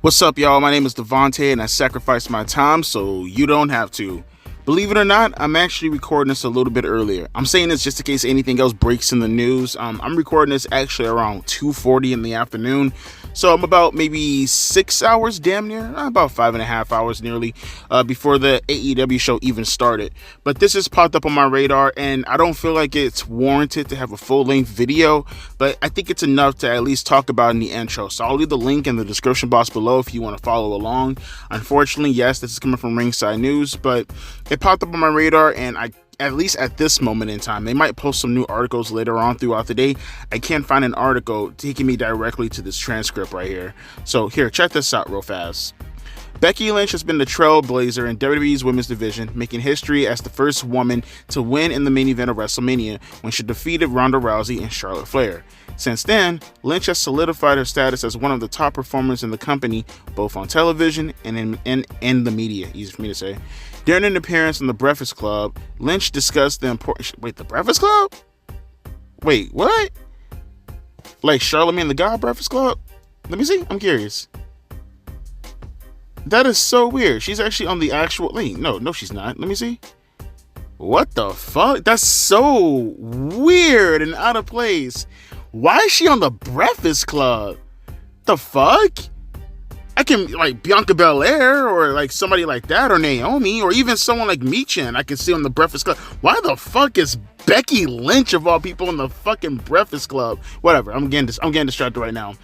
What's up, y'all? My name is Devontae, and I sacrificed my time so you don't have to. Believe it or not, I'm actually recording this a little bit earlier. I'm saying this just in case anything else breaks in the news. I'm recording this actually around 2:40 in the afternoon. So I'm about maybe 6 hours, damn near, about 5.5 hours nearly, before the AEW show even started. But this has popped up on my radar, and I don't feel like it's warranted to have a full-length video, but I think it's enough to at least talk about in the intro. So I'll leave the link in the description box below if you want to follow along. Unfortunately, yes, this is coming from Ringside News, but it popped up on my radar, and at least at this moment in time, they might post some new articles later on throughout the day. I can't find an article taking me directly to this transcript right here. So here, check this out real fast. Becky Lynch has been the trailblazer in WWE's women's division, making history as the first woman to win in the main event of WrestleMania when she defeated Ronda Rousey and Charlotte Flair. Since then, Lynch has solidified her status as one of the top performers in the company, both on television and in the media. Easy for me to say. During an appearance on The Breakfast Club, Lynch discussed the importance... Wait, The Breakfast Club? Wait, what? Like Charlamagne the God Breakfast Club? Let me see. I'm curious. That is so weird. She's actually on the actual... Wait, no, she's not. Let me see. What the fuck? That's so weird and out of place. Why is she on The Breakfast Club? The fuck? I can, like, Bianca Belair or, like, somebody like that, or Naomi, or even someone like Michin I can see on The Breakfast Club. Why the fuck is Becky Lynch, of all people, in the fucking Breakfast Club? Whatever, I'm getting distracted right now.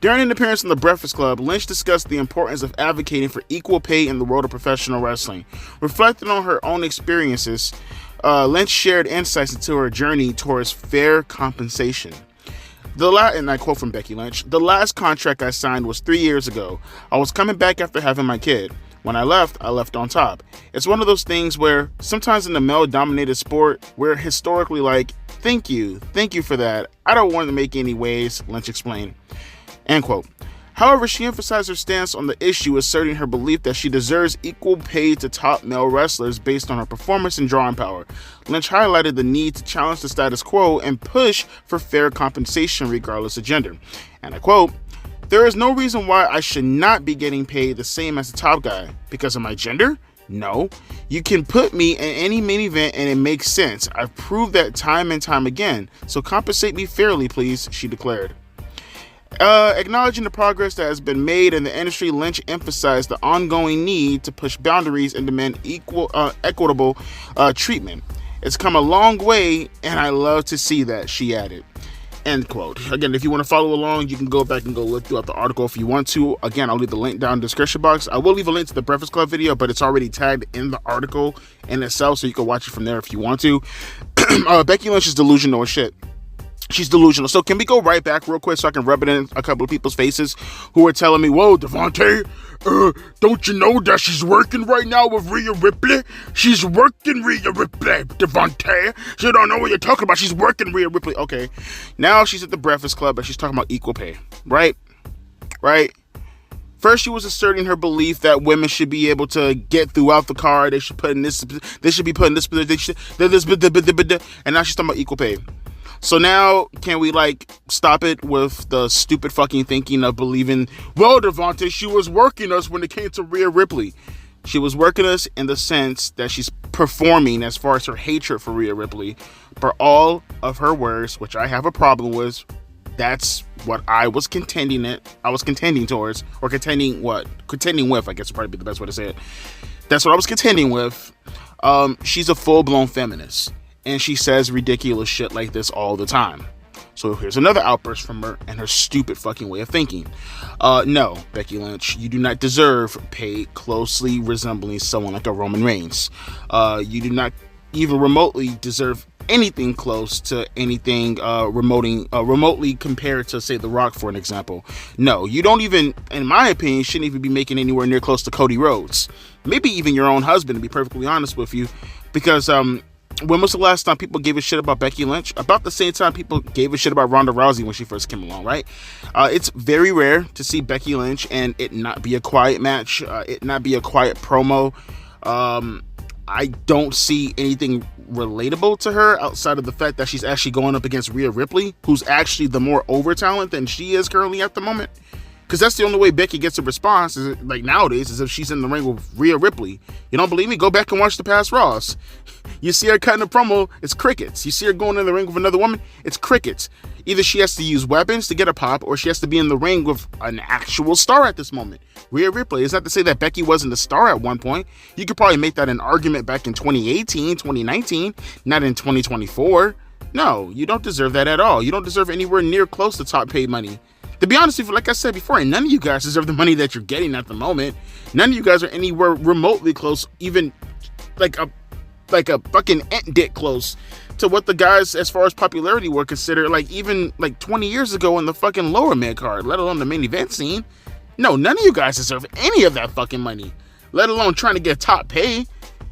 During an appearance on The Breakfast Club, Lynch discussed the importance of advocating for equal pay in the world of professional wrestling. Reflecting on her own experiences, Lynch shared insights into her journey towards fair compensation. And I quote from Becky Lynch, "The last contract I signed was 3 years ago. I was coming back after having my kid. When I left on top. It's one of those things where sometimes in the male-dominated sport, we're historically like, thank you for that. I don't want to make any waves," Lynch explained. End quote. However, she emphasized her stance on the issue, asserting her belief that she deserves equal pay to top male wrestlers based on her performance and drawing power. Lynch highlighted the need to challenge the status quo and push for fair compensation regardless of gender. And I quote, "There is no reason why I should not be getting paid the same as the top guy. Because of my gender? No. You can put me in any main event and it makes sense. I've proved that time and time again. So compensate me fairly, please," she declared. Acknowledging the progress that has been made in the industry, Lynch emphasized the ongoing need to push boundaries and demand equitable treatment. "It's come a long way, and I love to see that," she added. End quote. Again, if you want to follow along, you can go back and go look throughout the article if you want to. Again, I'll leave the link down in the description box. I will leave a link to the Breakfast Club video, but it's already tagged in the article in itself, so you can watch it from there if you want to. Becky Lynch is delusional as shit. She's delusional. So can we go right back real quick so I can rub it in a couple of people's faces who are telling me, "Whoa, Devontae, don't you know that she's working right now with Rhea Ripley? She's working Rhea Ripley, Devontae. She don't know what you're talking about. She's working Rhea Ripley." Okay, now she's at the Breakfast Club and she's talking about equal pay, right? First, she was asserting her belief that women should be able to get throughout the card. They should put in this. They should be put in this position. And now she's talking about equal pay. So now, can we, like, stop it with the stupid fucking thinking of believing, well, Devontae, she was working us when it came to Rhea Ripley. She was working us in the sense that she's performing as far as her hatred for Rhea Ripley. For all of her words, which I have a problem with, that's what I was contending towards, or contending with, I guess would probably be the best way to say it. That's what I was contending with. She's a full-blown feminist. And she says ridiculous shit like this all the time. So here's another outburst from her and her stupid fucking way of thinking. No, Becky Lynch, you do not deserve pay closely resembling someone like a Roman Reigns. You do not even remotely deserve anything close to anything remotely compared to, say, The Rock, for an example. No, you don't even, in my opinion, shouldn't even be making anywhere near close to Cody Rhodes. Maybe even your own husband, to be perfectly honest with you. Because, when was the last time people gave a shit about Becky Lynch? About the same time people gave a shit about Ronda Rousey when she first came along, right? It's very rare to see Becky Lynch and it not be a quiet match, it not be a quiet promo. I don't see anything relatable to her outside of the fact that she's actually going up against Rhea Ripley, who's actually the more over talent than she is currently at the moment. Because that's the only way Becky gets a response, is like nowadays, is if she's in the ring with Rhea Ripley. You don't believe me? Go back and watch the past Raws. You see her cutting a promo, it's crickets. You see her going in the ring with another woman, it's crickets. Either she has to use weapons to get a pop, or she has to be in the ring with an actual star at this moment. Rhea Ripley. It's not to say that Becky wasn't a star at one point. You could probably make that an argument back in 2018, 2019, not in 2024. No, you don't deserve that at all. You don't deserve anywhere near close to top paid money. To be honest with you, like I said before, none of you guys deserve the money that you're getting at the moment. None of you guys are anywhere remotely close, even like a fucking ant dick close to what the guys, as far as popularity, were considered like even like 20 years ago in the fucking lower mid card, let alone the main event scene. No, none of you guys deserve any of that fucking money, let alone trying to get top pay.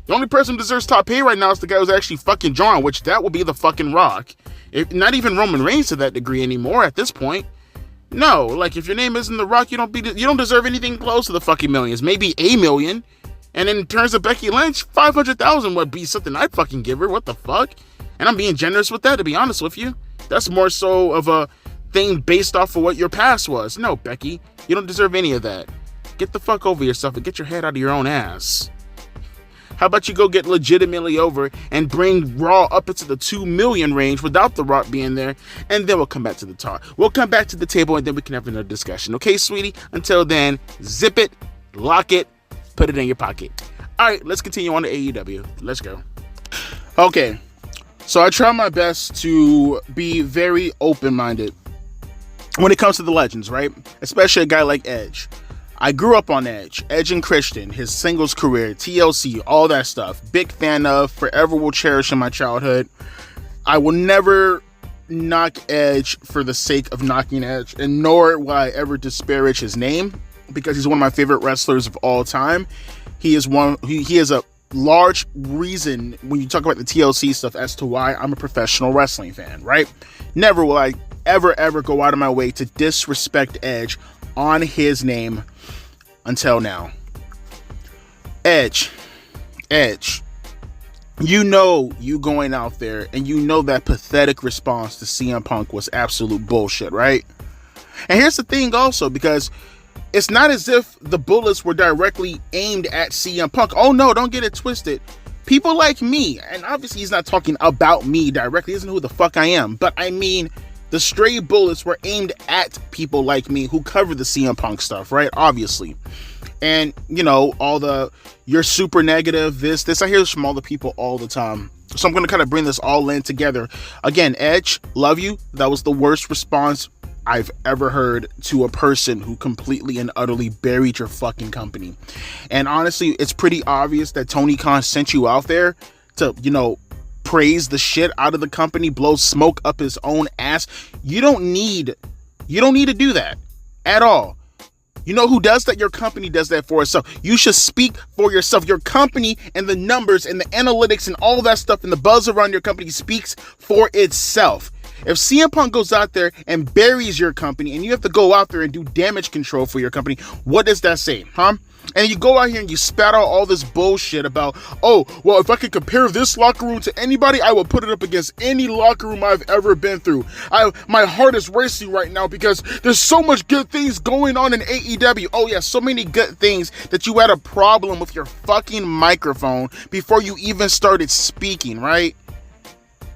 The only person who deserves top pay right now is the guy who's actually fucking drawing, which that will be the fucking Rock. If not even Roman Reigns to that degree anymore at this point. No, like if your name isn't The Rock, you don't deserve anything close to the fucking millions. Maybe $1 million. And in terms of Becky Lynch, 500,000 would be something I'd fucking give her. What the fuck? And I'm being generous with that, to be honest with you. That's more so of a thing based off of what your past was. No, Becky, you don't deserve any of that. Get the fuck over yourself and get your head out of your own ass. How about you go get legitimately over and bring Raw up into the 2 million range without The Rock being there, and then we'll come back to the talk. We'll come back to the table, and then we can have another discussion. Okay, sweetie? Until then, zip it, lock it, put it in your pocket. All right, let's continue on to AEW. Let's go. Okay, so I try my best to be very open-minded when it comes to the legends, right? Especially a guy like Edge. I grew up on Edge and Christian, his singles career, TLC, all that stuff. Big fan of, forever will cherish in my childhood. I will never knock Edge for the sake of knocking Edge, and nor will I ever disparage his name, because he's one of my favorite wrestlers of all time. He is a large reason when you talk about the TLC stuff as to why I'm a professional wrestling fan, right? Never will I ever go out of my way to disrespect Edge on his name until now. Edge, you know you going out there and you know that pathetic response to CM Punk was absolute bullshit, right? And here's the thing also, because it's not as if the bullets were directly aimed at CM Punk. Oh no, don't get it twisted. People like me, and obviously he's not talking about me directly, he doesn't know who the fuck I am, but I mean the stray bullets were aimed at people like me who cover the CM Punk stuff, right? Obviously. And, you know, you're super negative, this, I hear this from all the people all the time. So I'm going to kind of bring this all in together. Again, Edge, love you. That was the worst response I've ever heard to a person who completely and utterly buried your fucking company. And honestly, it's pretty obvious that Tony Khan sent you out there to, you know, praise the shit out of the company, blow smoke up his own ass. You don't need to do that at all. You know who does that? Your company does that for itself. You should speak for yourself. Your company and the numbers and the analytics and all that stuff and the buzz around your company speaks for itself. If CM Punk goes out there and buries your company and you have to go out there and do damage control for your company, what does that say, huh? And you go out here and you spat out all this bullshit about, oh, well, if I could compare this locker room to anybody, I will put it up against any locker room I've ever been through. My heart is racing right now because there's so much good things going on in AEW. Oh yeah, so many good things that you had a problem with your fucking microphone before you even started speaking, right?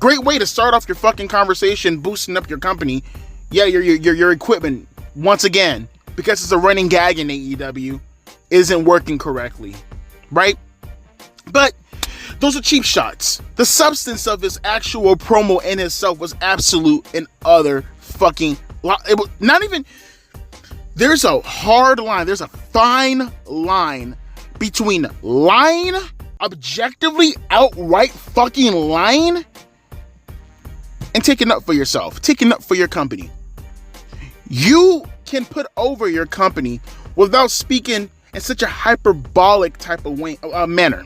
Great way to start off your fucking conversation, boosting up your company. Yeah, your equipment, once again, because it's a running gag in AEW, isn't working correctly, right? But those are cheap shots. The substance of his actual promo in itself was absolute and utter fucking. It was not even. There's a hard line. There's a fine line between lying, objectively, outright fucking lying, and taking up for yourself, taking up for your company. You can put over your company without speaking in such a hyperbolic type of manner.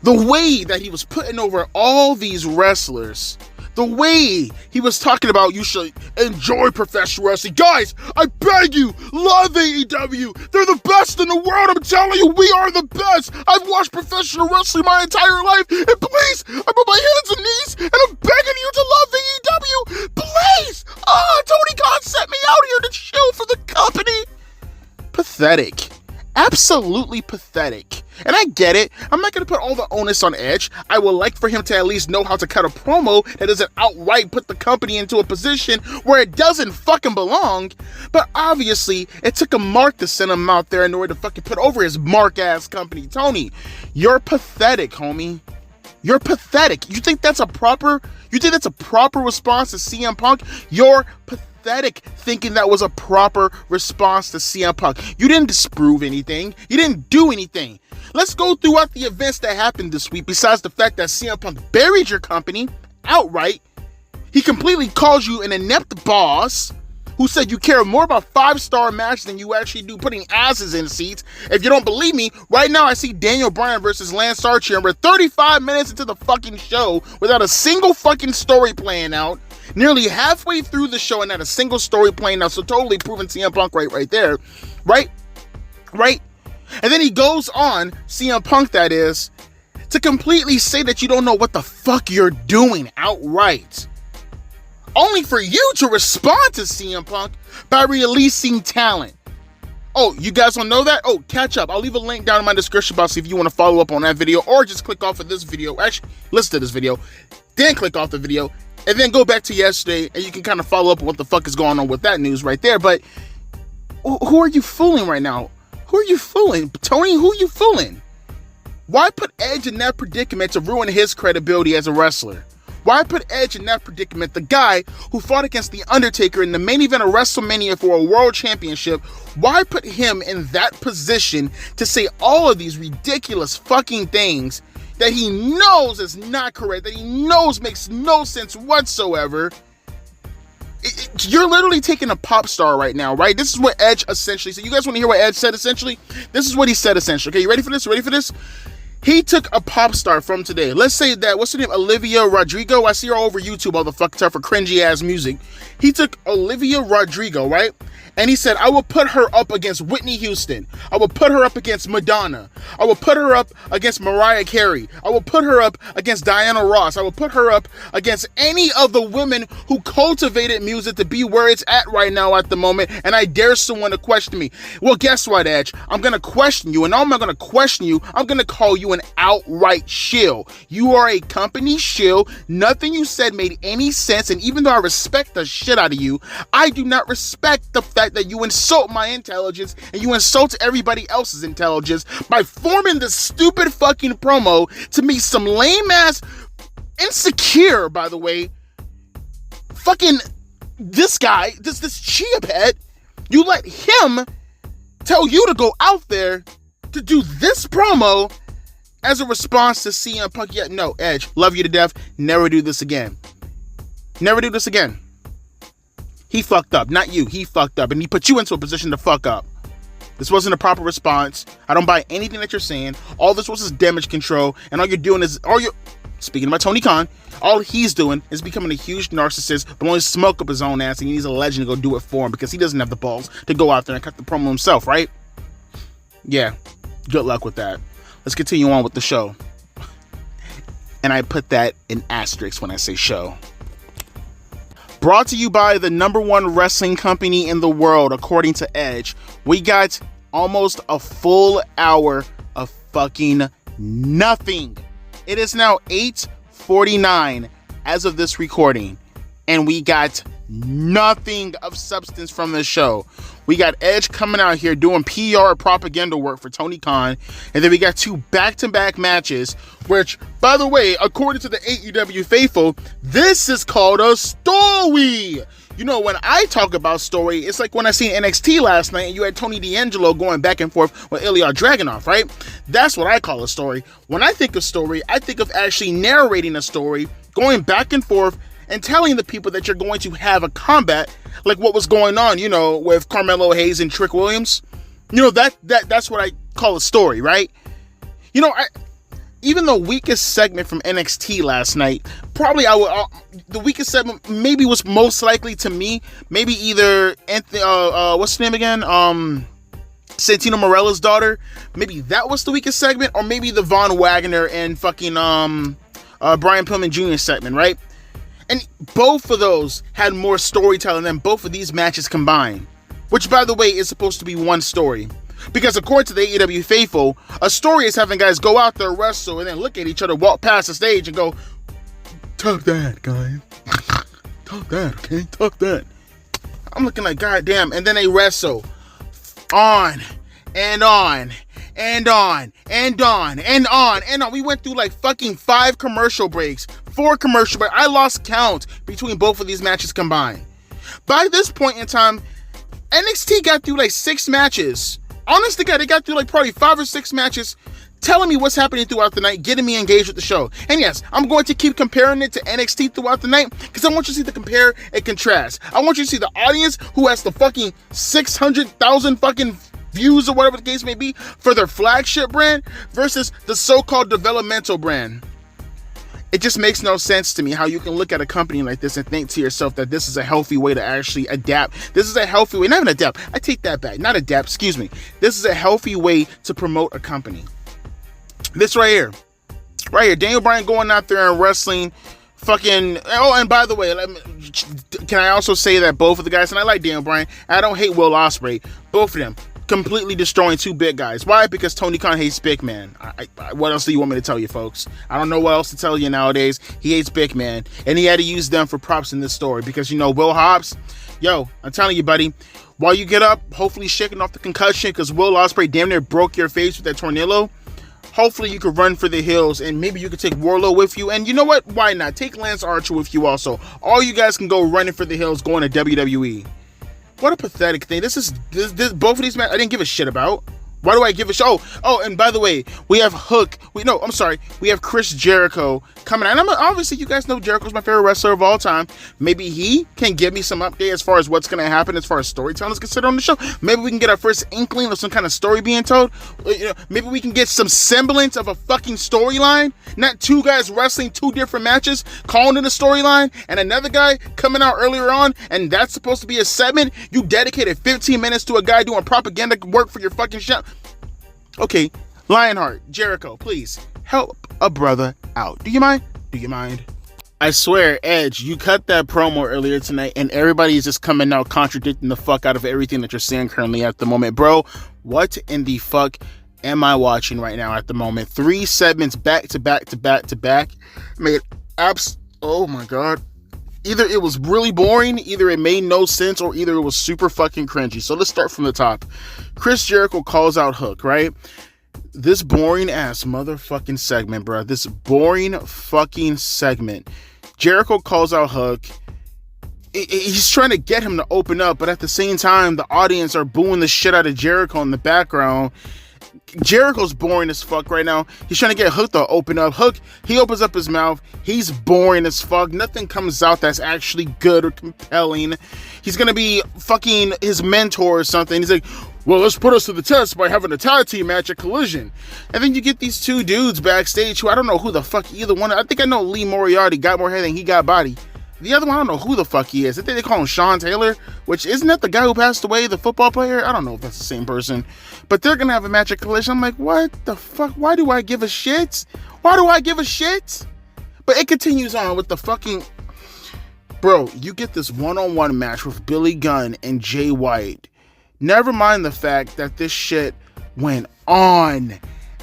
The way that he was putting over all these wrestlers, the way he was talking about you should enjoy professional wrestling. Guys, I beg you, love AEW. They're the best in the world. I'm telling you, we are the best. I've watched professional wrestling my entire life. And please, I'm on my hands and knees, and I'm begging you to love AEW. Please. Tony Khan sent me out here to chill for the company. pathetic. Absolutely pathetic. And I get it. I'm not going to put all the onus on Edge. I would like for him to at least know how to cut a promo that doesn't outright put the company into a position where it doesn't fucking belong. But obviously, it took a mark to send him out there in order to fucking put over his mark-ass company. Tony, you're pathetic, homie. You're pathetic. You think that's a proper response to CM Punk? You're pathetic thinking that was a proper response to CM Punk. You didn't disprove anything. You didn't do anything. Let's go throughout the events that happened this week, besides the fact that CM Punk buried your company outright. He completely calls you an inept boss who said you care more about 5-star matches than you actually do putting asses in seats. If you don't believe me, right now I see Daniel Bryan versus Lance Archer, and we're 35 minutes into the fucking show without a single fucking story playing out. Nearly halfway through the show and not a single story playing out, so totally proving CM Punk right there. Right? And then he goes on, CM Punk that is, to completely say that you don't know what the fuck you're doing outright. Only for you to respond to CM Punk by releasing talent. Oh, you guys don't know that? Oh, catch up. I'll leave a link down in my description box if you want to follow up on that video, or just click off of this video. Actually, listen to this video, then click off the video, and then go back to yesterday, and you can kind of follow up on what the fuck is going on with that news right there. But who are you fooling right now? Who are you fooling? Tony, who are you fooling? Why put Edge in that predicament to ruin his credibility as a wrestler? Why put Edge in that predicament? The guy who fought against The Undertaker in the main event of WrestleMania for a world championship, why put him in that position to say all of these ridiculous fucking things that he knows is not correct, that he knows makes no sense whatsoever? You're literally taking a pop star right now, right? This is what Edge essentially said. You guys want to hear what Edge said essentially? This is what he said essentially. Okay, you ready for this? Ready for this? He took a pop star from today. Let's say that, what's her name? Olivia Rodrigo. I see her all over YouTube, all the fuck stuff for cringy ass music. He took Olivia Rodrigo, right? And he said, I will put her up against Whitney Houston. I will put her up against Madonna. I will put her up against Mariah Carey. I will put her up against Diana Ross. I will put her up against any of the women who cultivated music to be where it's at right now at the moment. And I dare someone to question me. Well, guess what, Edge? I'm going to question you. And I'm not going to question you. I'm going to call you an outright shill. You are a company shill. Nothing you said made any sense. And even though I respect the shit out of you, I do not respect the fact that you insult my intelligence and you insult everybody else's intelligence by forming this stupid fucking promo to me, some lame ass, insecure, by the way, fucking this guy, this chia pet. You let him tell you to go out there to do this promo as a response to CM Punk. Yeah, no, Edge, love you to death. Never do this again. Never do this again. He fucked up, not you. He fucked up, and he put you into a position to fuck up. This wasn't a proper response. I don't buy anything that you're saying. All this was is damage control, and all you're doing is, speaking about Tony Khan, all he's doing is becoming a huge narcissist, blowing smoke up his own ass, and he needs a legend to go do it for him because he doesn't have the balls to go out there and cut the promo himself, right? Yeah, good luck with that. Let's continue on with the show. And I put that in asterisks when I say show. Brought to you by the #1 wrestling company in the world, according to Edge. We got almost a full hour of fucking nothing. It is now 8:49 as of this recording, and we got nothing of substance from this show. We got Edge coming out here doing PR propaganda work for Tony Khan, and then we got 2 back-to-back matches, which, by the way, according to the AEW faithful, this is called a story. You know, when I talk about story, it's like when I seen NXT last night and you had Tony D'Angelo going back and forth with Ilya Dragunov, right? That's what I call a story. When I think of story, I think of actually narrating a story, going back and forth, and telling the people that you're going to have a combat like what was going on, you know, with Carmelo Hayes and Trick Williams. You know, that's what I call a story, right? You know, even the weakest segment from NXT last night, probably the weakest segment maybe was most likely to me, maybe either Anthony, what's his name again? Santino Marella's daughter. Maybe that was the weakest segment, or maybe the Von Wagner and fucking Brian Pillman Jr. segment, right? And both of those had more storytelling than both of these matches combined. Which, by the way, is supposed to be one story. Because according to the AEW faithful, a story is having guys go out there, wrestle, and then look at each other, walk past the stage and go, "Tough that, guys. Tough that, okay? Tough that." I'm looking like, goddamn. And then they wrestle on and on and on and on and on and on. We went through like fucking 4 commercial breaks. I lost count between both of these matches combined. By this point in time, NXT got through like 6 matches. Honest to God, they got through like probably 5 or 6 matches, telling me what's happening throughout the night, getting me engaged with the show. And yes, I'm going to keep comparing it to NXT throughout the night because I want you to see the compare and contrast. I want you to see the audience who has the fucking 600,000 fucking views or whatever the case may be for their flagship brand versus the so-called developmental brand. It just makes no sense to me how you can look at a company like this and think to yourself that this is a healthy way to actually adapt. This is a healthy way, not even adapt. I take that back. Not adapt, excuse me. This is a healthy way to promote a company. This right here, Daniel Bryan going out there and wrestling fucking, oh, and by the way, can I also say that both of the guys, and I like Daniel Bryan, I don't hate Will Ospreay, both of them completely destroying 2 big guys. Why? Because Tony Khan hates big man. What else do you want me to tell you, folks? I don't know what else to tell you nowadays. He hates big man, and he had to use them for props in this story because, you know, Will Hobbs, yo, I'm telling you, buddy, while you get up, hopefully shaking off the concussion because Will Ospreay damn near broke your face with that tornado. Hopefully you could run for the hills and maybe you could take Wardlow with you. And you know what? Why not? Take Lance Archer with you also. All you guys can go running for the hills going to WWE. What a pathetic thing. This both of these matches I didn't give a shit about. Why do I give a shit? Oh, and by the way, we have we have Chris Jericho coming out. And obviously, you guys know Jericho's my favorite wrestler of all time. Maybe he can give me some update as far as what's going to happen as far as storytelling is considered on the show. Maybe we can get our first inkling of some kind of story being told. You know, maybe we can get some semblance of a fucking storyline. Not 2 guys wrestling 2 different matches, calling it a storyline, and another guy coming out earlier on, and that's supposed to be a segment. You dedicated 15 minutes to a guy doing propaganda work for your fucking show. Okay, Lionheart, Jericho, please help a brother out. Do you mind? I swear, Edge, you cut that promo earlier tonight and everybody is just coming out contradicting the fuck out of everything that you're saying currently at the moment. Bro, what in the fuck am I watching right now at the moment? 3 segments back to back to back to back. Oh my God. Either it was really boring, either it made no sense, or either it was super fucking cringy. So let's start from the top. Chris Jericho calls out Hook, right? This boring ass motherfucking segment, bro. This boring fucking segment. Jericho calls out Hook. He's trying to get him to open up, but at the same time, the audience are booing the shit out of Jericho in the background. Jericho's boring as fuck right now. He's trying to get Hook to open up. Hook, he opens up his mouth. He's boring as fuck. Nothing comes out that's actually good or compelling. He's gonna be fucking his mentor or something. He's like, well, let's put us to the test by having a tag team match at Collision. And then you get these 2 dudes backstage who I don't know who the fuck either one. I think I know Lee Moriarty got more hair than he got body. The other one, I don't know who the fuck he is. I think they call him Sean Taylor, which isn't that the guy who passed away, the football player? I don't know if that's the same person. But they're going to have a match at Collision. I'm like, what the fuck? Why do I give a shit? But it continues on with the fucking... Bro, you get this one-on-one match with Billy Gunn and Jay White. Never mind the fact that this shit went on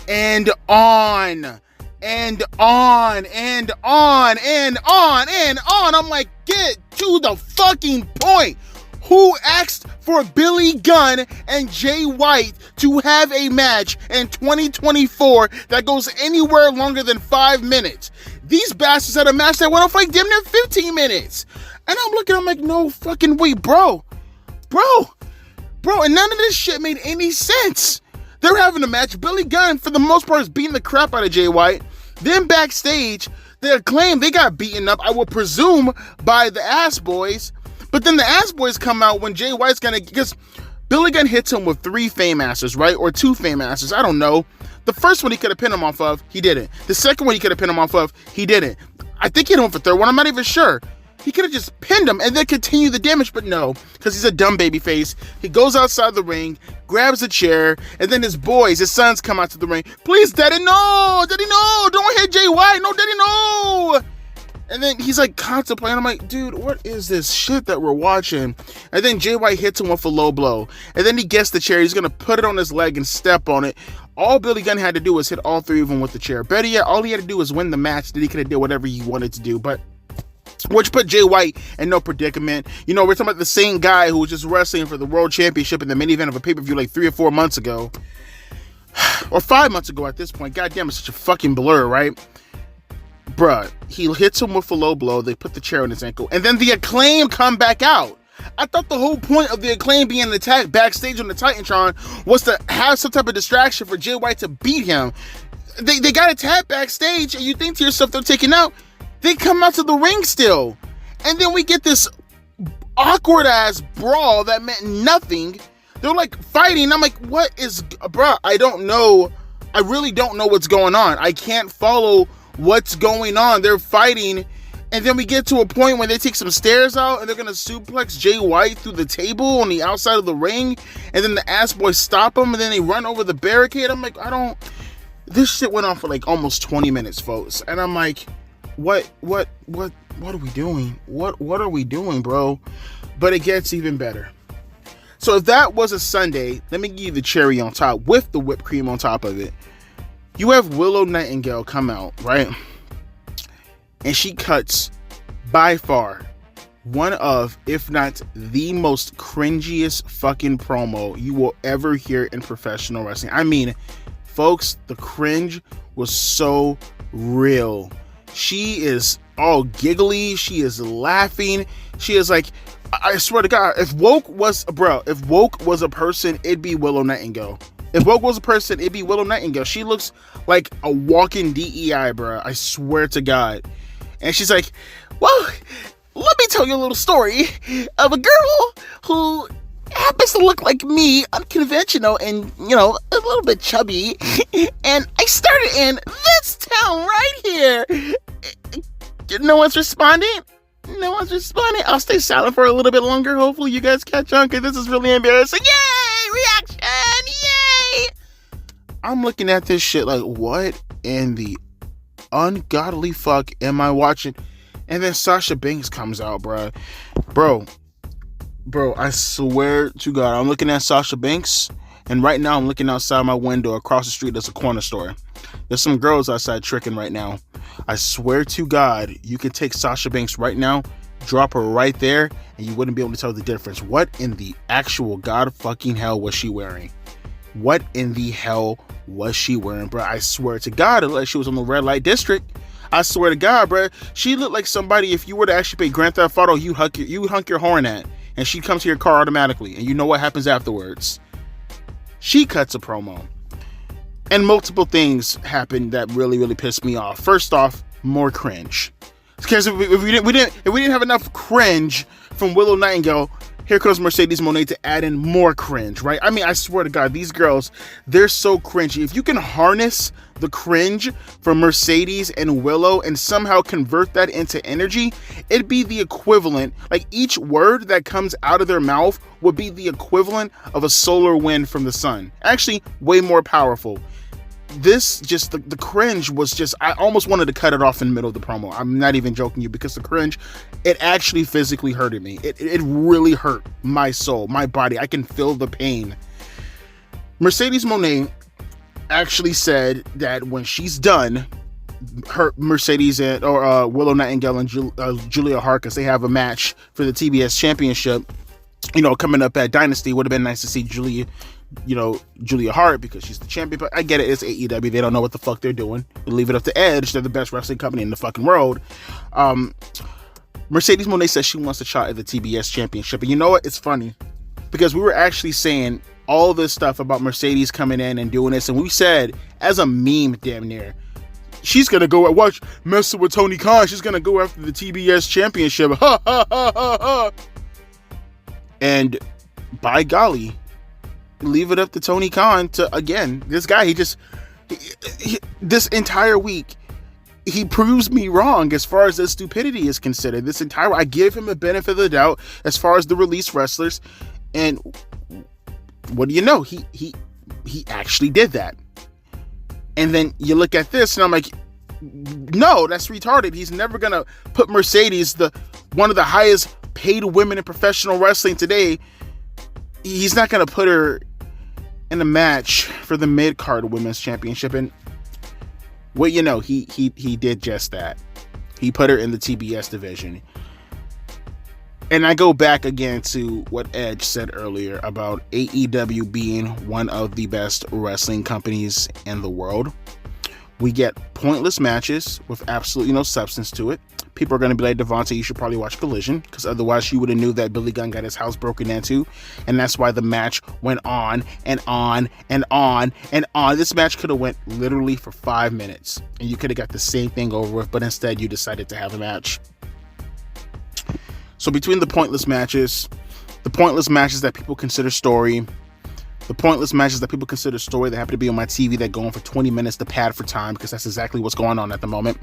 and on and on and on and on and on. I'm like, get to the fucking point. Who asked for Billy Gunn and Jay White to have a match in 2024 that goes anywhere longer than 5 minutes? These bastards had a match that went off like damn near 15 minutes. And I'm looking, I'm like, no fucking way, bro, and none of this shit made any sense. They're having a match. Billy Gunn, for the most part, is beating the crap out of Jay White. Then backstage, they claim they got beaten up, I would presume, by the Ass Boys. But then the Ass Boys come out when Jay White's gonna, because Billy Gunn hits him with 3 Fame Masters, right? Or 2 Fame Masters, I don't know. The first one he could have pinned him off of, he didn't. The second one he could have pinned him off of, he didn't. I think he hit him with the 3rd one, I'm not even sure. He could have just pinned him and then continue the damage, but no, because he's a dumb baby face. He goes outside the ring, grabs a chair, and then his sons come out to the ring. Please, Daddy, no! Daddy, no! Don't hit Jay White! No, Daddy, no! And then he's like contemplating. I'm like, dude, what is this shit that we're watching? And then Jay White hits him with a low blow. And then he gets the chair. He's going to put it on his leg and step on it. All Billy Gunn had to do was hit all three of them with the chair. Better yet, all he had to do was win the match. Then he could have did whatever he wanted to do. But which put Jay White in no predicament. You know, we're talking about the same guy who was just wrestling for the World Championship in the main event of a pay-per-view like 3 or 4 months ago. Or 5 months ago at this point. Goddamn, it's such a fucking blur, right? Bruh, he hits him with a low blow. They put the chair on his ankle. And then the Acclaim come back out. I thought the whole point of the Acclaim being attacked backstage on the Titantron was to have some type of distraction for Jay White to beat him. They got attacked backstage, and you think to yourself they're taken out. They come out to the ring still. And then we get this awkward-ass brawl that meant nothing. They're like fighting. I'm like, what is... Bruh, I don't know. I really don't know what's going on. I can't follow what's going on. They're fighting, and then we get to a point when they take some stairs out and they're gonna suplex Jay White through the table on the outside of the ring, and then the ass boys stop them, and then they run over the barricade. I'm like, this shit went on for like almost 20 minutes, folks, and I'm like, what are we doing? What are we doing, bro? But it gets even better. So if that was a Sunday, let me give you the cherry on top with the whipped cream on top of it. You have Willow Nightingale come out, right? And she cuts by far one of, if not the most cringiest fucking promo you will ever hear in professional wrestling. I mean, folks, the cringe was so real. She is all giggly. She is laughing. She is like, I swear to God, if Woke was a person, it'd be Willow Nightingale. If Woke was a person, it'd be Willow Nightingale. She looks like a walking DEI, bro. I swear to God. And she's like, well, let me tell you a little story of a girl who happens to look like me, unconventional and, you know, a little bit chubby. And I started in this town right here. No one's responding? No one's responding. I'll stay silent for a little bit longer. Hopefully you guys catch on, because this is really embarrassing. Yay! Reaction! Yay! I'm looking at this shit like, what in the ungodly fuck am I watching? And then Sasha Banks comes out, bro. Bro, I swear to God, I'm looking at Sasha Banks, and right now I'm looking outside my window. Across the street, there's a corner store. There's some girls outside tricking right now. I swear to God, you could take Sasha Banks right now, drop her right there, and you wouldn't be able to tell the difference. What in the actual God fucking hell was she wearing? What in the hell was she wearing, bro? I swear to God, it looked like she was on the red light district. I swear to God, bro. She looked like somebody, if you were to actually play Grand Theft Auto, you would hunk your horn at, and she'd come to your car automatically, and you know what happens afterwards. She cuts a promo. And multiple things happened that really, really pissed me off. First off, more cringe. Because if we didn't have enough cringe from Willow Nightingale, here comes Mercedes Moné to add in more cringe, right? I mean, I swear to God, these girls, they're so cringy. If you can harness the cringe from Mercedes and Willow and somehow convert that into energy, it'd be the equivalent. Like, each word that comes out of their mouth would be the equivalent of a solar wind from the sun. Actually, way more powerful. This just, the cringe was just, I almost wanted to cut it off in the middle of the promo. I'm not even joking you, because the cringe, it actually physically hurted me. It really hurt my soul, my body. I can feel the pain. Mercedes Moné actually said that when she's done, her Mercedes and Willow Nightingale and Julia Hart, because they have a match for the TBS Championship, you know, coming up at Dynasty. Would have been nice to see Julia Hart, because she's the champion, but I get it, it's AEW, they don't know what the fuck they're doing. We leave it up to Edge, they're the best wrestling company in the fucking world. Mercedes Moné says she wants a shot at the TBS Championship, and you know what, it's funny, because we were actually saying all this stuff about Mercedes coming in and doing this, and we said, as a meme damn near, she's gonna go watch messing with Tony Khan, she's gonna go after the TBS Championship, ha ha ha ha ha. And by golly, leave it up to Tony Khan to, again, this guy, this entire week, he proves me wrong as far as the stupidity is considered. I give him a benefit of the doubt as far as the released wrestlers, and what do you know? He actually did that. And then you look at this, and I'm like, No, that's retarded. He's never gonna put Mercedes, one of the highest paid women in professional wrestling today. He's not gonna put her in a match for the mid-card women's championship. And well, you know, he did just that. He put her in the TBS division. And I go back again to what Edge said earlier about AEW being one of the best wrestling companies in the world. We get pointless matches with absolutely no substance to it. People are going to be like, Devontae, you should probably watch Collision, because otherwise you would have knew that Billy Gunn got his house broken into, and that's why the match went on and on and on and on. This match could have went literally for 5 minutes, and you could have got the same thing over with, but instead you decided to have a match. So between the pointless matches that people consider story, the pointless matches that people consider story that happen to be on my TV that go on for 20 minutes to pad for time, because that's exactly what's going on at the moment,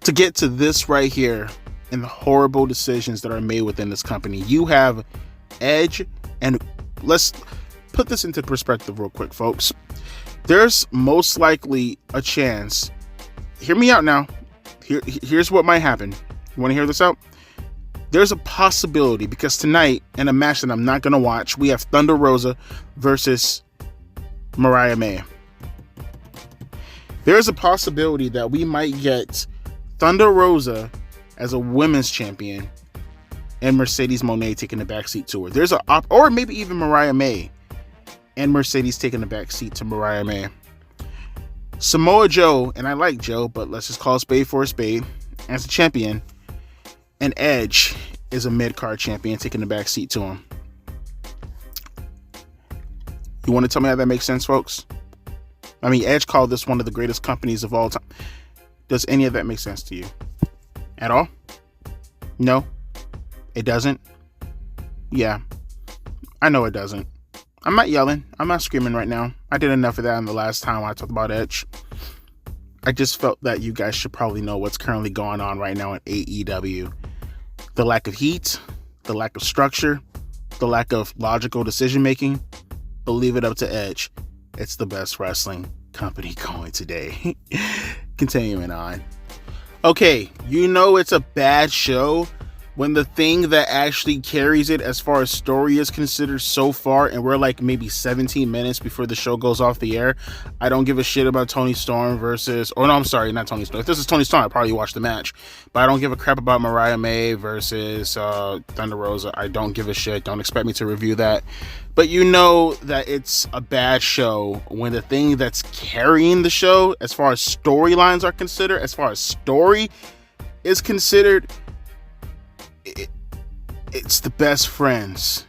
to get to this right here and the horrible decisions that are made within this company. You have Edge, and let's put this into perspective real quick, folks. There's most likely a chance, hear me out now, here's what might happen. You want to hear this out? There's a possibility, because tonight, in a match that I'm not going to watch, we have Thunder Rosa versus Mariah May. There's a possibility that we might get Thunder Rosa as a women's champion and Mercedes Moné taking the backseat to her. Or maybe even Mariah May and Mercedes taking the backseat to Mariah May. Samoa Joe, and I like Joe, but let's just call a spade for a spade, as a champion, and Edge is a mid-card champion taking the back seat to him. You want to tell me how that makes sense, folks? I mean, Edge called this one of the greatest companies of all time. Does any of that make sense to you? At all? No? It doesn't? Yeah. I know it doesn't. I'm not yelling. I'm not screaming right now. I did enough of that in the last time I talked about Edge. I just felt that you guys should probably know what's currently going on right now in AEW. The lack of heat, the lack of structure, the lack of logical decision making. But leave it up to Edge. It's the best wrestling company going today. Continuing on. Okay, you know it's a bad show when the thing that actually carries it as far as story is considered so far, and we're like maybe 17 minutes before the show goes off the air. I don't give a shit about Toni Storm versus, or no, I'm sorry, not Toni Storm. If this is Toni Storm, I'd probably watch the match. But I don't give a crap about Mariah May versus Thunder Rosa. I don't give a shit. Don't expect me to review that. But you know that it's a bad show when the thing that's carrying the show, as far as storylines are considered, as far as story is considered, it's the best friends.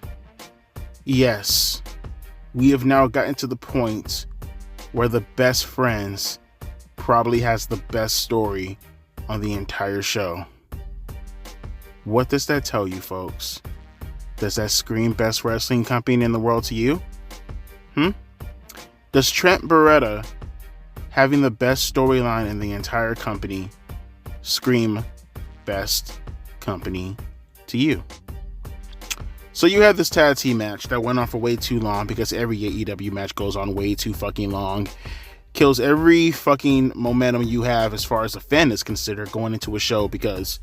Yes, we have now gotten to the point where the best friends probably has the best story on the entire show. What does that tell you, folks? Does that scream best wrestling company in the world to you? Does Trent Beretta having the best storyline in the entire company scream best company to you? So you have this tag team match that went on for way too long, because every AEW match goes on way too fucking long. Kills every fucking momentum you have as far as a fan is considered going into a show, because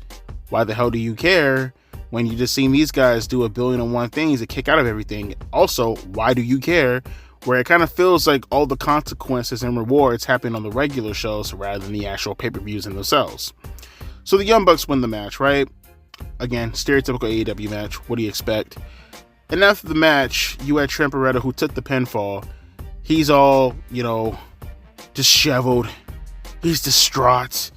why the hell do you care when you just seen these guys do 1,000,001 things and kick out of everything? Also, why do you care where it kind of feels like all the consequences and rewards happen on the regular shows rather than the actual pay-per-views in themselves? So the Young Bucks win the match, right? Again, stereotypical AEW match. What do you expect? And after the match, you had Trent Beretta, who took the pinfall. He's all, disheveled. He's distraught.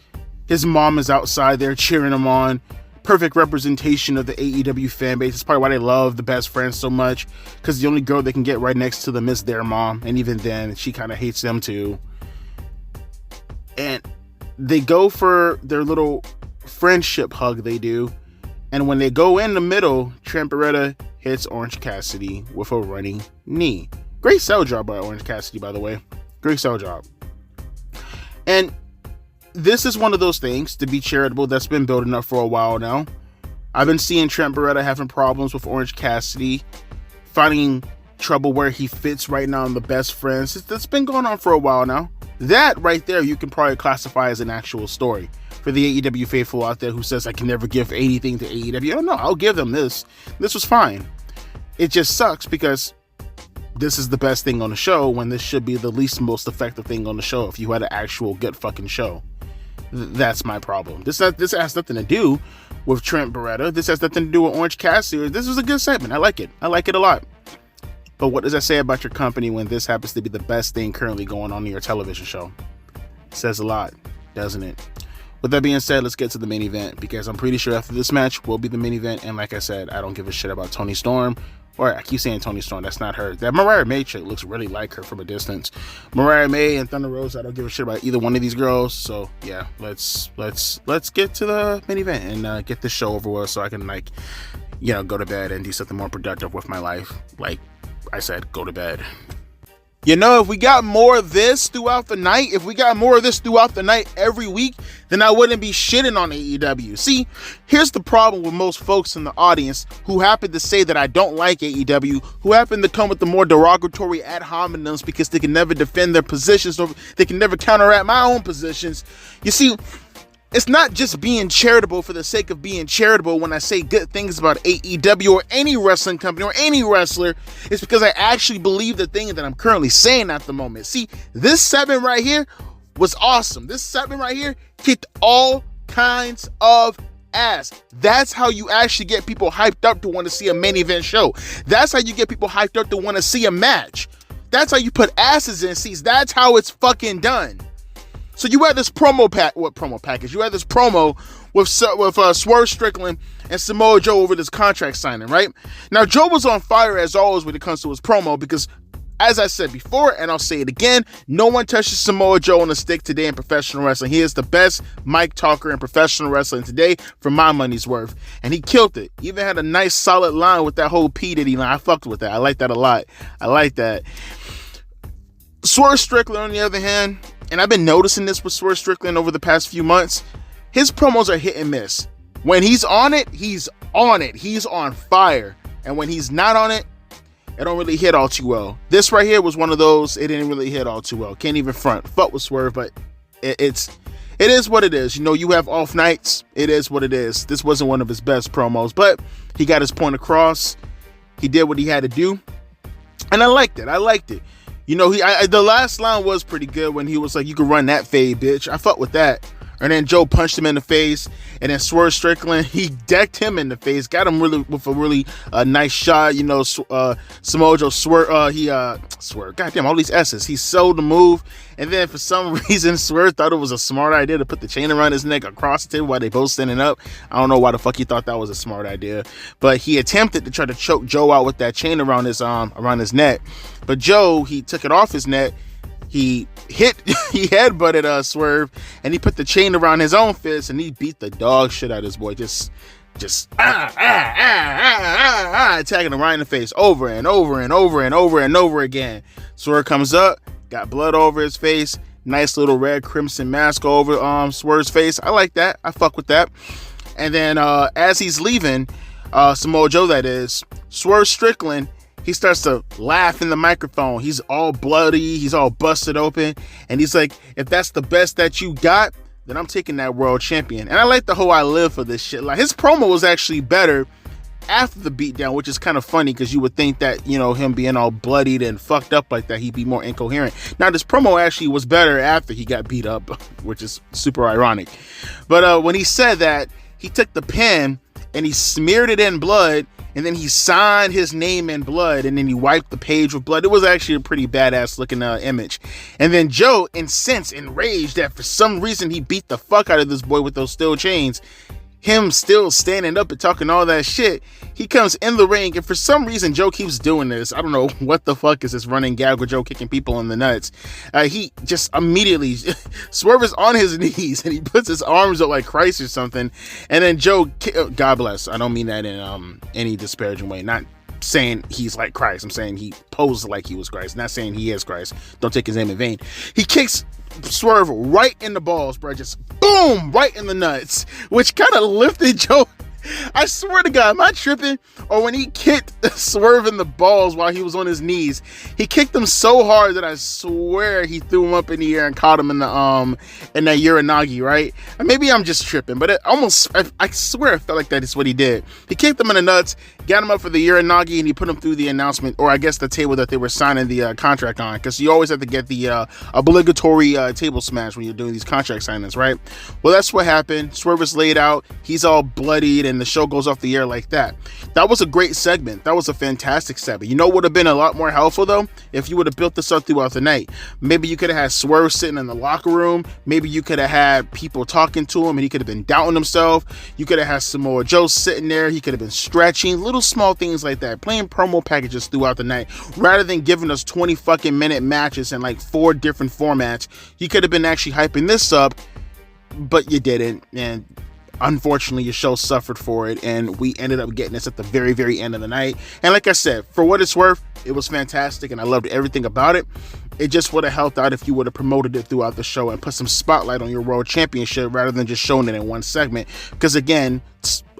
His mom is outside there cheering him on. Perfect representation of the AEW fan base. It's probably why they love the best friends so much, because the only girl they can get right next to them is their mom. And even then, she kind of hates them too. And they go for their little friendship hug they do. And when they go in the middle, Trent Beretta hits Orange Cassidy with a running knee. Great sell job by Orange Cassidy, by the way. Great sell job. And this is one of those things, to be charitable, that's been building up for a while now. I've been seeing Trent Beretta having problems with Orange Cassidy, finding trouble where he fits right now in the best friends. That's been going on for a while now. That right there, you can probably classify as an actual story. For the AEW faithful out there who says I can never give anything to AEW, oh no, I'll give them this. This was fine. It just sucks because this is the best thing on the show when this should be the least most effective thing on the show if you had an actual good fucking show. That's my problem. This has nothing to do with Trent Beretta. This has nothing to do with Orange Cassidy. This was a good segment. I like it. I like it a lot. But what does that say about your company when this happens to be the best thing currently going on in your television show? It says a lot, doesn't it? With that being said, let's get to the main event, because I'm pretty sure after this match will be the main event. And like I said, I don't give a shit about Toni Storm. Or I keep saying Toni Storm, that's not her. That Mariah May chick looks really like her from a distance. Mariah May and Thunder Rosa, I don't give a shit about either one of these girls. So yeah, let's get to the main event and get this show over with so I can go to bed and do something more productive with my life. Like I said, go to bed. If we got more of this throughout the night, every week, then I wouldn't be shitting on AEW. See, here's the problem with most folks in the audience who happen to say that I don't like AEW, who happen to come with the more derogatory ad hominems because they can never defend their positions or they can never counteract my own positions. You see, it's not just being charitable for the sake of being charitable when I say good things about AEW or any wrestling company or any wrestler. It's because I actually believe the thing that I'm currently saying at the moment. See, this segment right here was awesome. This segment right here kicked all kinds of ass. That's how you actually get people hyped up to want to see a main event show. That's how you get people hyped up to want to see a match. That's how you put asses in seats. That's how it's fucking done. So you had this promo package? You had this promo with Swerve Strickland and Samoa Joe over this contract signing, right? Now, Joe was on fire as always when it comes to his promo because, as I said before, and I'll say it again, no one touches Samoa Joe on the stick today in professional wrestling. He is the best mic talker in professional wrestling today for my money's worth. And he killed it. Even had a nice solid line with that whole P. Diddy line. I fucked with that. I like that a lot. I like that. Swerve Strickland, on the other hand, and I've been noticing this with Swerve Strickland over the past few months, his promos are hit and miss. When he's on it, he's on it. He's on fire. And when he's not on it, it don't really hit all too well. This right here was one of those, it didn't really hit all too well. Can't even front. Fuck with Swerve, but it is what it is. You have off nights. It is what it is. This wasn't one of his best promos, but he got his point across. He did what he had to do. And I liked it. The last line was pretty good when he was like, "You can run that fade, bitch." I fucked with that. And then Joe punched him in the face, and then Swerve Strickland, he decked him in the face, got him with a really nice shot. Samoa Joe Swerve. Goddamn, all these S's. He sold the move, and then for some reason, Swerve thought it was a smart idea to put the chain around his neck across the table while they both standing up. I don't know why the fuck he thought that was a smart idea, but he attempted to try to choke Joe out with that chain around his neck. But Joe, he took it off his neck. He headbutted Swerve, and he put the chain around his own fist, and he beat the dog shit out of his boy. Just attacking him right in the face over and over and over and over and over again. Swerve comes up, got blood over his face, nice little red crimson mask over Swerve's face. I like that. I fuck with that. And then as he's leaving, Samoa Joe, that is, Swerve Strickland, he starts to laugh in the microphone. He's all bloody. He's all busted open. And he's like, "If that's the best that you got, then I'm taking that world champion." And I like the whole "I live for this shit." Like, his promo was actually better after the beatdown, which is kind of funny because you would think that, him being all bloodied and fucked up like that, he'd be more incoherent. Now, this promo actually was better after he got beat up, which is super ironic. But when he said that, he took the pen and he smeared it in blood, and then he signed his name in blood, and then he wiped the page with blood. It was actually a pretty badass looking image. And then Joe, incensed, enraged that for some reason he beat the fuck out of this boy with those steel chains, him still standing up and talking all that shit, he comes in the ring, and for some reason Joe keeps doing this. I don't know what the fuck is this running gag with Joe kicking people in the nuts. He just immediately Swerve is on his knees and he puts his arms up like Christ or something, and then Joe, God bless, I don't mean that in any disparaging way, not saying he's like Christ, I'm saying he posed like he was Christ, not saying he is Christ, don't take his name in vain. He kicks Swerve right in the balls, bro, just boom, right in the nuts, which kind of lifted Joe. I swear to God, am I tripping? Or when he kicked Swerve in the balls while he was on his knees, he kicked him so hard that I swear he threw him up in the air and caught him in the in that Uranagi, right? And maybe I'm just tripping, but I swear it felt like that is what he did. He kicked him in the nuts, got him up for the Uranagi, and he put him through the announcement, or I guess the table that they were signing the contract on, because you always have to get the obligatory table smash when you're doing these contract signings, right? Well, that's what happened. Swerve is laid out, he's all bloodied, and the show goes off the air like that. That was a great segment. That was a fantastic segment. You know what would have been a lot more helpful though? If you would have built this up throughout the night. Maybe you could have had Swerve sitting in the locker room. Maybe you could have had people talking to him and he could have been doubting himself. You could have had Samoa Joe sitting there. He could have been stretching. Little small things like that. Playing promo packages throughout the night. Rather than giving us 20 fucking minute matches in like 4 different formats. You could have been actually hyping this up, but you didn't. And unfortunately, your show suffered for it, and we ended up getting this at the very, very end of the night. And like I said, for what it's worth, it was fantastic, and I loved everything about it. It just would have helped out if you would have promoted it throughout the show and put some spotlight on your world championship rather than just showing it in one segment. Because again,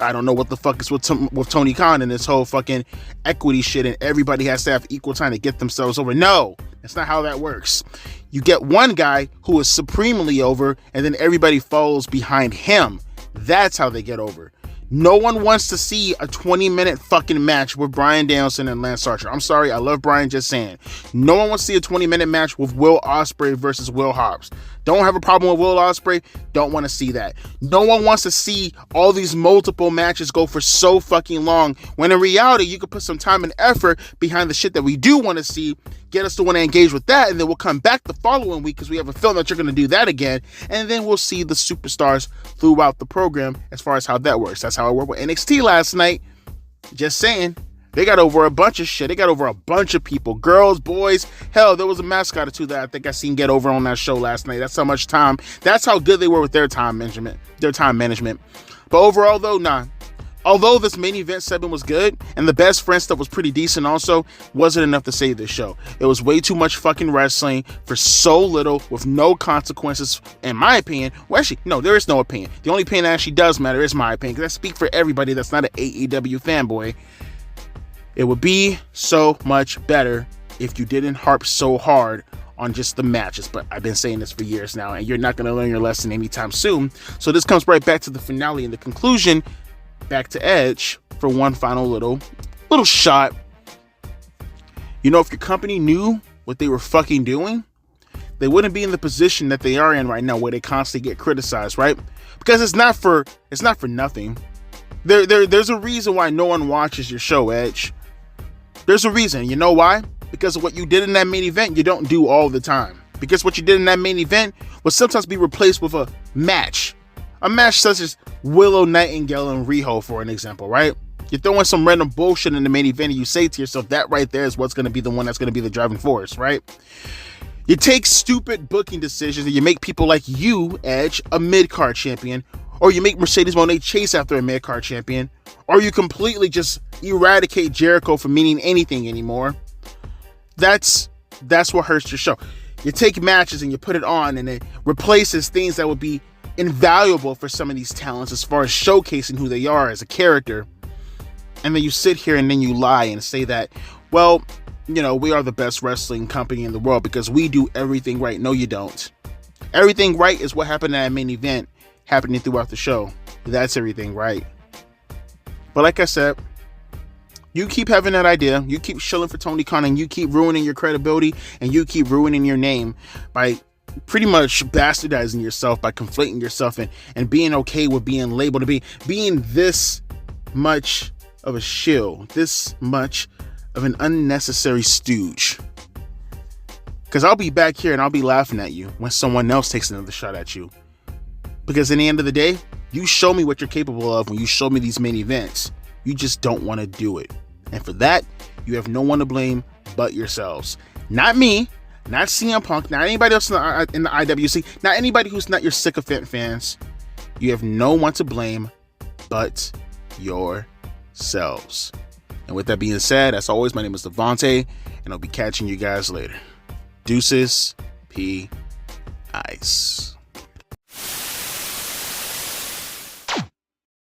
I don't know what the fuck is with Tony Khan and this whole fucking equity shit, and everybody has to have equal time to get themselves over. No, that's not how that works. You get one guy who is supremely over, and then everybody follows behind him. That's how they get over. No one wants to see a 20-minute fucking match with Bryan Danielson and Lance Archer. I'm sorry, I love Bryan, just saying. No one wants to see a 20-minute match with Will Ospreay versus Will Hobbs. Don't have a problem with Will Ospreay. Don't want to see that. No one wants to see all these multiple matches go for so fucking long, when in reality, you could put some time and effort behind the shit that we do want to see, get us to want to engage with that, and then we'll come back the following week because we have a feeling that you're going to do that again, and then we'll see the superstars throughout the program as far as how that works. That's how it worked with NXT last night. Just saying. They got over a bunch of shit. They got over a bunch of people. Girls, boys. Hell, there was a mascot or two that I think I seen get over on that show last night. That's how much time. That's how good they were with their time management. But overall, though, nah. Although this main event segment was good, and the best friend stuff was pretty decent also, wasn't enough to save this show. It was way too much fucking wrestling for so little with no consequences, in my opinion. Well, actually, no, there is no opinion. The only opinion that actually does matter is my opinion, because I speak for everybody that's not an AEW fanboy. It would be so much better if you didn't harp so hard on just the matches. But I've been saying this for years now, and you're not going to learn your lesson anytime soon. So this comes right back to the finale and the conclusion, back to Edge for one final little shot. You know, if your company knew what they were fucking doing, they wouldn't be in the position that they are in right now, where they constantly get criticized, right? Because it's not for nothing. There's a reason why no one watches your show, Edge. There's a reason. You know why? Because of what you did in that main event, you don't do all the time. Because what you did in that main event will sometimes be replaced with a match. A match such as Willow Nightingale and Riho, for an example, right? You're throwing some random bullshit in the main event, and you say to yourself, that right there is what's going to be the one that's going to be the driving force, right? You take stupid booking decisions and you make people like you, Edge, a mid-card champion, or you make Mercedes Moné chase after a mid-card champion, or you completely just eradicate Jericho from meaning anything anymore. That's what hurts your show. You take matches and you put it on, and it replaces things that would be invaluable for some of these talents as far as showcasing who they are as a character. And then you sit here and then you lie and say that, well, you know, we are the best wrestling company in the world because we do everything right. No, you don't. Everything right is what happened at that main event happening throughout the show. That's everything right. But like I said, you keep having that idea, you keep shilling for Tony Khan, and you keep ruining your credibility, and you keep ruining your name by pretty much bastardizing yourself, by conflating yourself and being okay with being labeled to being this much of a shill, this much of an unnecessary stooge. Because I'll be back here and I'll be laughing at you when someone else takes another shot at you. Because in the end of the day, you show me what you're capable of when you show me these main events. You just don't want to do it. And for that, you have no one to blame but yourselves. Not me, not CM Punk, not anybody else in the IWC, not anybody who's not your sycophant fans. You have no one to blame but yourselves. And with that being said, as always, my name is Devontae, and I'll be catching you guys later. Deuces, P. Ice.